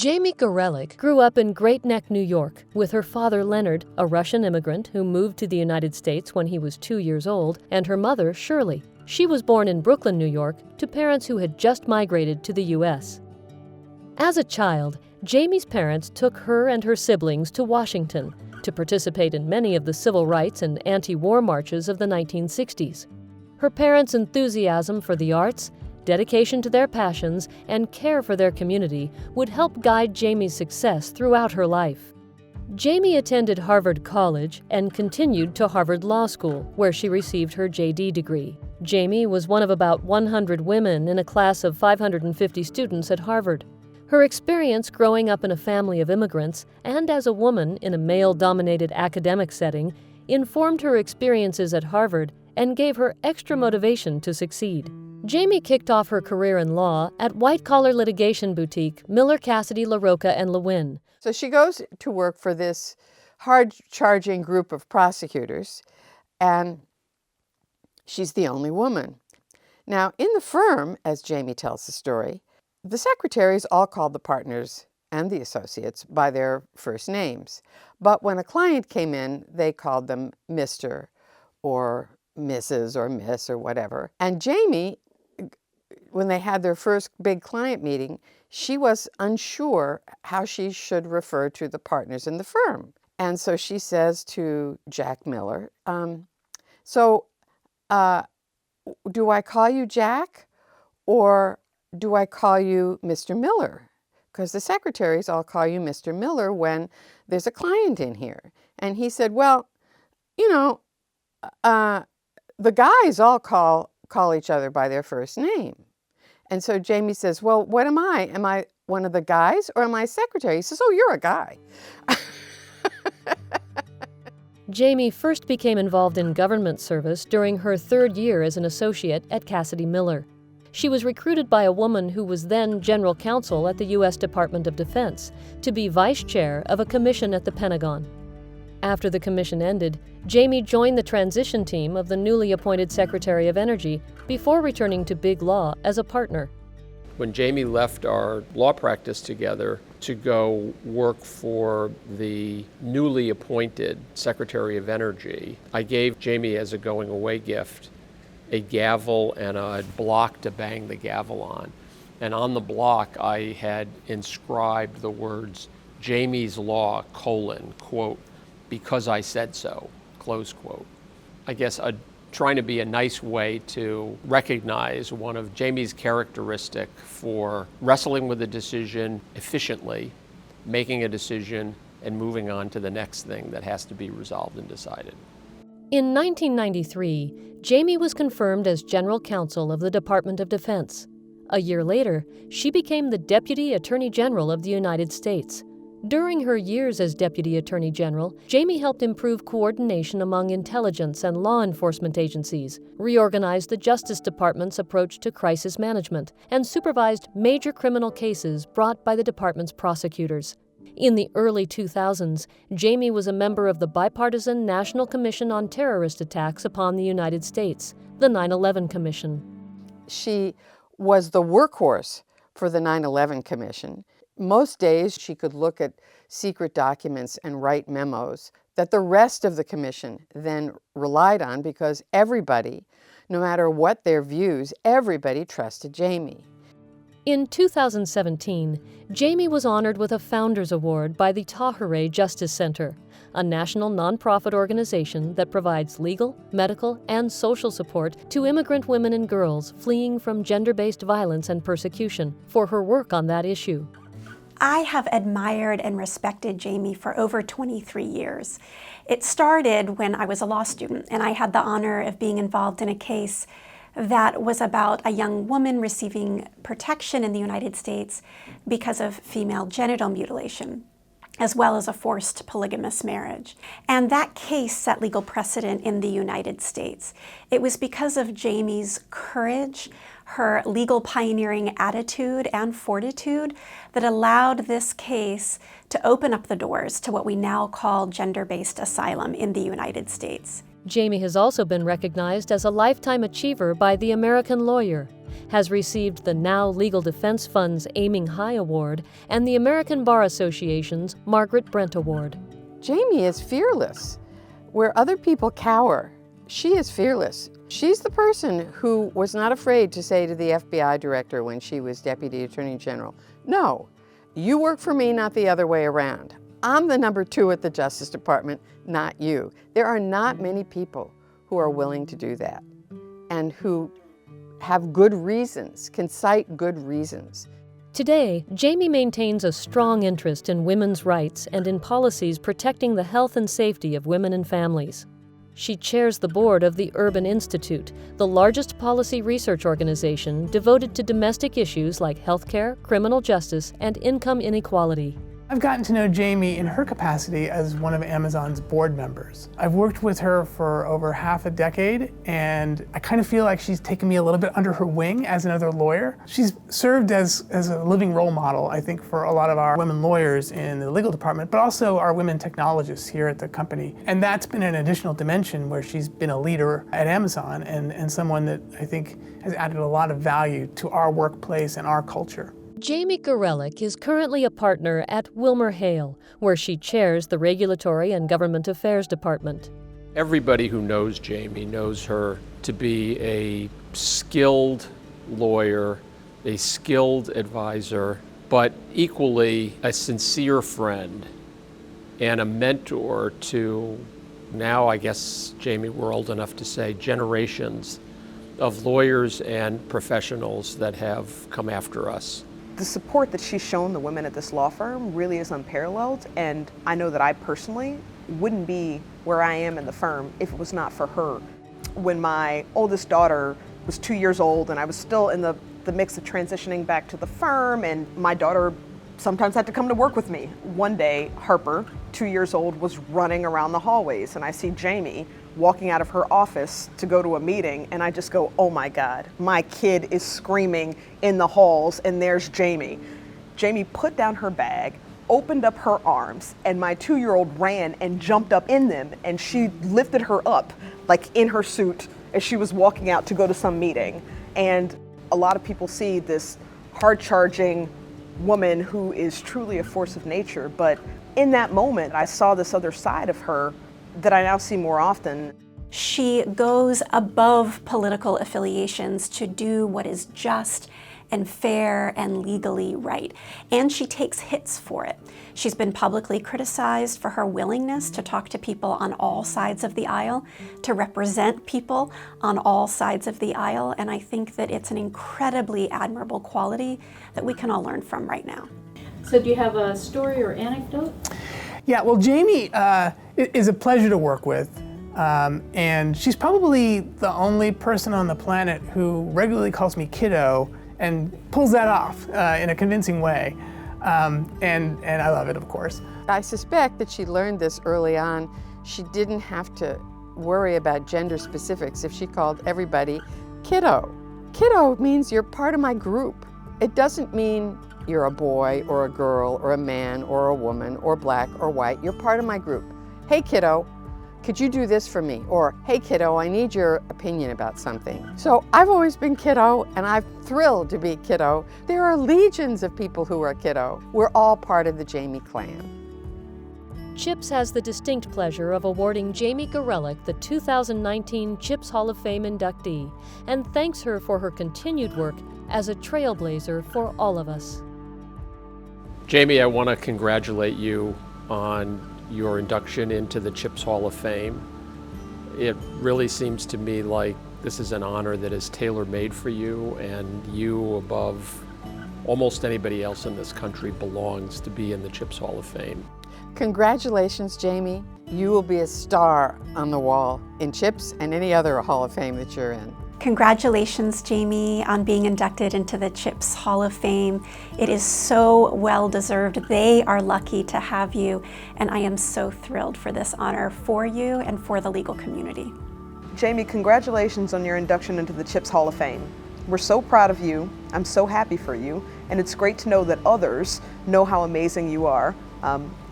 Jamie Gorelick grew up in Great Neck, New York, with her father Leonard, a Russian immigrant who moved to the United States when he was 2 years old, and her mother, Shirley. She was born in Brooklyn, New York, to parents who had just migrated to the U.S. As a child, Jamie's parents took her and her siblings to Washington to participate in many of the civil rights and anti-war marches of the 1960s. Her parents' enthusiasm for the arts, dedication to their passions, and care for their community would help guide Jamie's success throughout her life. Jamie attended Harvard College and continued to Harvard Law School, where she received her JD degree. Jamie was one of about 100 women in a class of 550 students at Harvard. Her experience growing up in a family of immigrants and as a woman in a male-dominated academic setting informed her experiences at Harvard and gave her extra motivation to succeed. Jamie kicked off her career in law at white-collar litigation boutique Miller, Cassidy, LaRocca, and Lewin. So she goes to work for this hard-charging group of prosecutors, and she's the only woman. Now, in the firm, as Jamie tells the story, the secretaries all called the partners and the associates by their first names. But when a client came in, they called them Mr. or Mrs. or Miss or whatever. And Jamie, when they had their first big client meeting, she was unsure how she should refer to the partners in the firm. And so she says to Jack Miller, do I call you Jack or do I call you Mr. Miller? Because the secretaries all call you Mr. Miller when there's a client in here. And he said, well, you know, the guys all call each other by their first name. And so Jamie says, well, what am I? Am I one of the guys or am I a secretary? He says, oh, you're a guy. Jamie first became involved in government service during her 3rd year as an associate at Cassidy Miller. She was recruited by a woman who was then general counsel at the U.S. Department of Defense to be vice chair of a commission at the Pentagon. After the commission ended, Jamie joined the transition team of the newly appointed Secretary of Energy before returning to big law as a partner. When Jamie left our law practice together to go work for the newly appointed Secretary of Energy, I gave Jamie as a going-away gift a gavel and a block to bang the gavel on. And on the block, I had inscribed the words, Jamie's Law, quote, because I said so, close quote. I guess trying to be a nice way to recognize one of Jamie's characteristic for wrestling with a decision efficiently, making a decision, and moving on to the next thing that has to be resolved and decided. In 1993, Jamie was confirmed as General Counsel of the Department of Defense. A year later, she became the Deputy Attorney General of the United States. During her years as Deputy Attorney General, Jamie helped improve coordination among intelligence and law enforcement agencies, reorganized the Justice Department's approach to crisis management, and supervised major criminal cases brought by the department's prosecutors. In the early 2000s, Jamie was a member of the Bipartisan National Commission on Terrorist Attacks upon the United States, the 9/11 Commission. She was the workhorse for the 9/11 Commission. Most days she could look at secret documents and write memos that the rest of the commission then relied on because everybody, no matter what their views, everybody trusted Jamie. In 2017, Jamie was honored with a Founders Award by the honoree Justice Center, a national nonprofit organization that provides legal, medical, and social support to immigrant women and girls fleeing from gender-based violence and persecution, for her work on that issue. I have admired and respected Jamie for over 23 years. It started when I was a law student, and I had the honor of being involved in a case that was about a young woman receiving protection in the United States because of female genital mutilation, as well as a forced polygamous marriage. And that case set legal precedent in the United States. It was because of Jamie's courage, her legal pioneering attitude and fortitude that allowed this case to open up the doors to what we now call gender-based asylum in the United States. Jamie has also been recognized as a Lifetime Achiever by the American Lawyer, has received the Now Legal Defense Fund's Aiming High Award and the American Bar Association's Margaret Brent Award. Jamie is fearless. Where other people cower, she is fearless. She's the person who was not afraid to say to the FBI director when she was Deputy Attorney General, "No, you work for me, not the other way around. I'm the number 2 at the Justice Department, not you." There are not many people who are willing to do that and who have good reasons, can cite good reasons. Today, Jamie maintains a strong interest in women's rights and in policies protecting the health and safety of women and families. She chairs the board of the Urban Institute, the largest policy research organization devoted to domestic issues like healthcare, criminal justice, and income inequality. I've gotten to know Jamie in her capacity as one of Amazon's board members. I've worked with her for over half a decade, and I kind of feel like she's taken me a little bit under her wing as another lawyer. She's served as a living role model, I think, for a lot of our women lawyers in the legal department, but also our women technologists here at the company. And that's been an additional dimension where she's been a leader at Amazon and someone that I think has added a lot of value to our workplace and our culture. Jamie Gorelick is currently a partner at WilmerHale, where she chairs the Regulatory and Government Affairs Department. Everybody who knows Jamie knows her to be a skilled lawyer, a skilled advisor, but equally a sincere friend and a mentor to, now I guess, Jamie, we're old enough to say, generations of lawyers and professionals that have come after us. The support that she's shown the women at this law firm really is unparalleled, and I know that I personally wouldn't be where I am in the firm if it was not for her. When my oldest daughter was 2 years old and I was still in the mix of transitioning back to the firm, and my daughter sometimes had to come to work with me. One day, Harper, 2 years old, was running around the hallways, and I see Jamie walking out of her office to go to a meeting, and I just go, oh my God, my kid is screaming in the halls, and there's Jamie. Jamie put down her bag, opened up her arms, and my 2-year-old ran and jumped up in them, and she lifted her up, like in her suit, as she was walking out to go to some meeting. And a lot of people see this hard-charging woman who is truly a force of nature, but in that moment, I saw this other side of her that I now see more often. She goes above political affiliations to do what is just and fair and legally right, and she takes hits for it. She's been publicly criticized for her willingness to talk to people on all sides of the aisle, to represent people on all sides of the aisle, and I think that it's an incredibly admirable quality that we can all learn from right now. So do you have a story or anecdote? Yeah, well, Jamie is a pleasure to work with, and she's probably the only person on the planet who regularly calls me kiddo and pulls that off in a convincing way, and I love it, of course. I suspect that she learned this early on. She didn't have to worry about gender specifics if she called everybody kiddo. Kiddo means you're part of my group. It doesn't mean you're a boy or a girl or a man or a woman or black or white. You're part of my group. Hey kiddo, could you do this for me? Or hey kiddo, I need your opinion about something. So I've always been kiddo, and I'm thrilled to be kiddo. There are legions of people who are kiddo. We're all part of the Jamie clan. ChIPs has the distinct pleasure of awarding Jamie Gorelick the 2019 ChIPs Hall of Fame inductee, and thanks her for her continued work as a trailblazer for all of us. Jamie, I want to congratulate you on your induction into the ChIPs Hall of Fame. It really seems to me like this is an honor that is tailor-made for you, and you, above almost anybody else in this country, belongs to be in the ChIPs Hall of Fame. Congratulations, Jamie. You will be a star on the wall in ChIPs and any other Hall of Fame that you're in. Congratulations, Jamie, on being inducted into the ChIPs Hall of Fame. It is so well deserved. They are lucky to have you, and I am so thrilled for this honor for you and for the legal community. Jamie, congratulations on your induction into the ChIPs Hall of Fame. We're so proud of you. I'm so happy for you, and it's great to know that others know how amazing you are.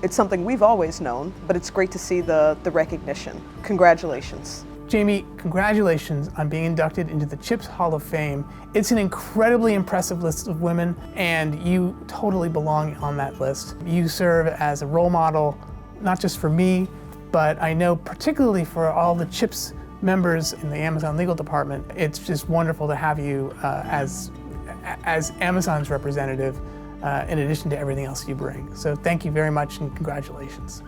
It's something we've always known, but it's great to see the recognition. Congratulations. Jamie, congratulations on being inducted into the ChIPs Hall of Fame. It's an incredibly impressive list of women, and you totally belong on that list. You serve as a role model, not just for me, but I know particularly for all the ChIPs members in the Amazon legal department. It's just wonderful to have you as Amazon's representative in addition to everything else you bring. So thank you very much and congratulations.